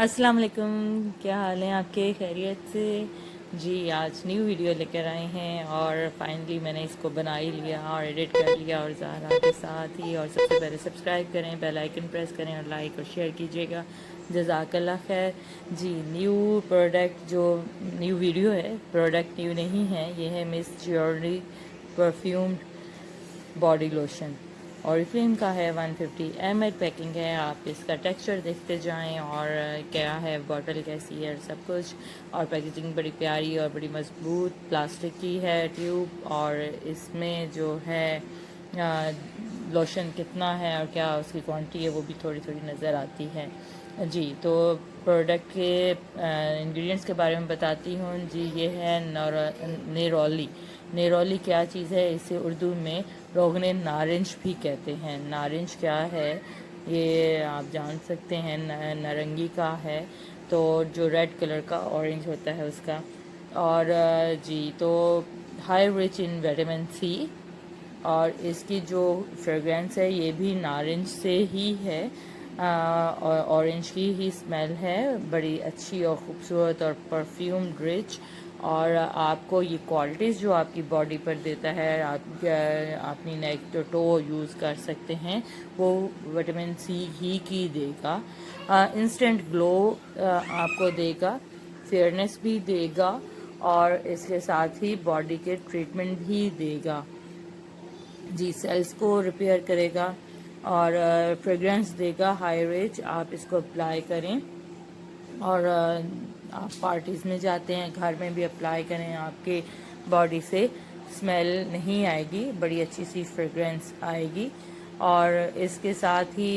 अस्सलाम वालेकुम, क्या हाल है आपके? खैरियत से? जी, आज न्यू वीडियो लेकर आए हैं और फाइनली मैंने इसको बना ही लिया और एडिट कर लिया और ज़हरा के साथ ही। और सबसे पहले सब्सक्राइब करें, बेल आइकन प्रेस करें और लाइक और शेयर कीजिएगा। जज़ाकल्लाह खैर। जी, न्यू प्रोडक्ट जो न्यू वीडियो है, प्रोडक्ट न्यू नहीं है, ये है miss journey perfumed body lotion. Oriflame का है, 150 ml पैकिंग है। आप इसका टेक्सचर देखते जाएं और क्या है, बॉटल कैसी है, सब कुछ। और पैकेजिंग बड़ी प्यारी और बड़ी मजबूत प्लास्टिक की है ट्यूब। और इसमें जो है लोशन कितना है और क्या उसकी क्वांटिटी है वो भी थोड़ी थोड़ी नज़र आती है। जी, तो प्रोडक्ट के इंग्रेडिएंट्स के बारे में बताती हूँ। जी, ये है नेरोली। नेरोली क्या चीज़ है? इसे उर्दू में रोगने नारंज भी कहते हैं। नारंज क्या है ये आप जान सकते हैं, नारंगी का है, तो जो रेड कलर का ऑरेंज होता है उसका। और जी, तो high rich in vitamin C. और इसकी जो फ्रेगरेंस है ये भी नारंज से ही है, और ऑरेंज की ही स्मेल है, बड़ी अच्छी और ख़ूबसूरत और परफ्यूम रिच। और आपको ये क्वालिटीज़ जो आपकी बॉडी पर देता है, आप अपनी नेक तो टो यूज़ कर सकते हैं, वो विटामिन सी ही की देगा। इंस्टेंट ग्लो आपको देगा, फेयरनेस भी देगा और इसके साथ ही बॉडी के ट्रीटमेंट भी देगा। जी, सेल्स को रिपेयर करेगा और फ्रेगरेंस देगा हाई रिच। आप इसको अप्लाई करें और आप पार्टीज़ में जाते हैं, घर में भी अप्लाई करें, आपके बॉडी से स्मेल नहीं आएगी, बड़ी अच्छी सी फ्रेगरेंस आएगी। और इसके साथ ही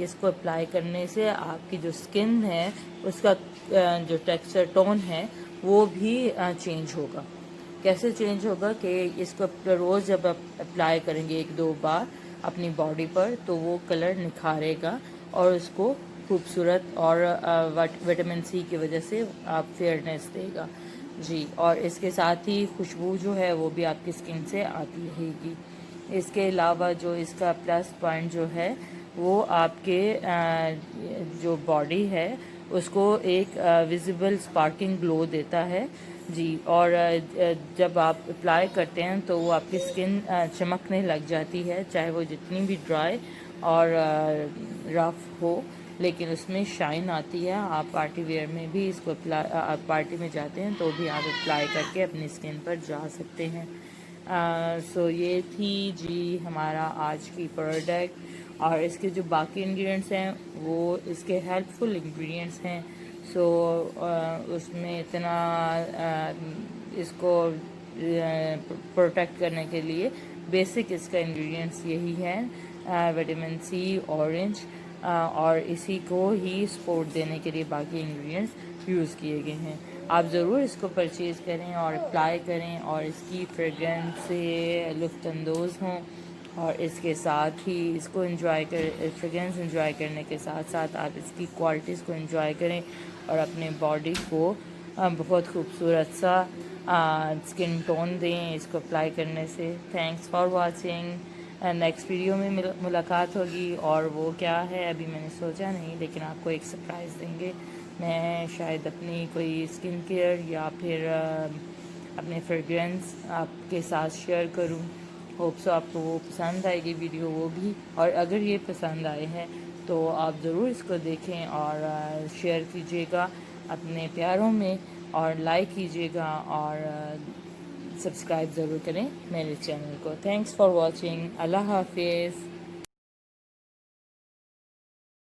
इसको अप्लाई करने से आपकी जो स्किन है उसका जो टेक्सचर टोन है वो भी चेंज होगा। कैसे चेंज होगा कि इसको रोज़ जब आप अप्लाई करेंगे 1-2 बार अपनी बॉडी पर, तो वो कलर निखारेगा और उसको खूबसूरत और विटामिन सी की वजह से आप फेयरनेस देगा। जी, और इसके साथ ही खुशबू जो है वो भी आपकी स्किन से आती रहेगी। इसके अलावा जो इसका प्लस पॉइंट जो है वो आपके जो बॉडी है उसको एक विजिबल स्पार्किंग ग्लो देता है। जी, और जब आप अप्लाई करते हैं तो वो आपकी स्किन चमकने लग जाती है, चाहे वो जितनी भी ड्राई और रफ हो, लेकिन उसमें शाइन आती है। आप पार्टी वेयर में भी इसको आप पार्टी में जाते हैं तो भी आप अप्लाई करके अपनी स्किन पर जा सकते हैं। सो ये थी जी हमारा आज की प्रोडक्ट। और इसके जो बाकी इंग्रेडिएंट्स हैं वो इसके हेल्पफुल इंग्रेडिएंट्स हैं। सो उसमें इतना इसको प्रोटेक्ट करने के लिए बेसिक इसका इंग्रेडिएंट्स यही है, विटामिन सी, ऑरेंज, और इसी को ही सपोर्ट देने के लिए बाकी इंग्रेडिएंट्स यूज़ किए गए हैं। आप ज़रूर इसको परचेज़ करें और अप्लाई करें और इसकी फ्रेगरेंस से लुफ्तंदोज़ हों। और इसके साथ ही इसको फ्रेगरेंस एंजॉय करने के साथ साथ आप इसकी क्वालिटीज़ को एंजॉय करें और अपने बॉडी को बहुत खूबसूरत सा स्किन टोन दें इसको अप्लाई करने से। Thanks for watching. Next video में मुलाकात होगी, और वो क्या है अभी मैंने सोचा नहीं, लेकिन आपको एक सरप्राइज़ देंगे। मैं शायद अपनी कोई स्किन केयर या फिर अपने फ्रेगरेंस आपके साथ शेयर करूं। होप सो आपको वो पसंद आएगी वीडियो वो भी। और अगर ये पसंद आए हैं तो आप ज़रूर इसको देखें और शेयर कीजिएगा अपने प्यारों में, और लाइक कीजिएगा और सब्सक्राइब ज़रूर करें मेरे चैनल को। Thanks for watching. अल्लाह हाफिज़।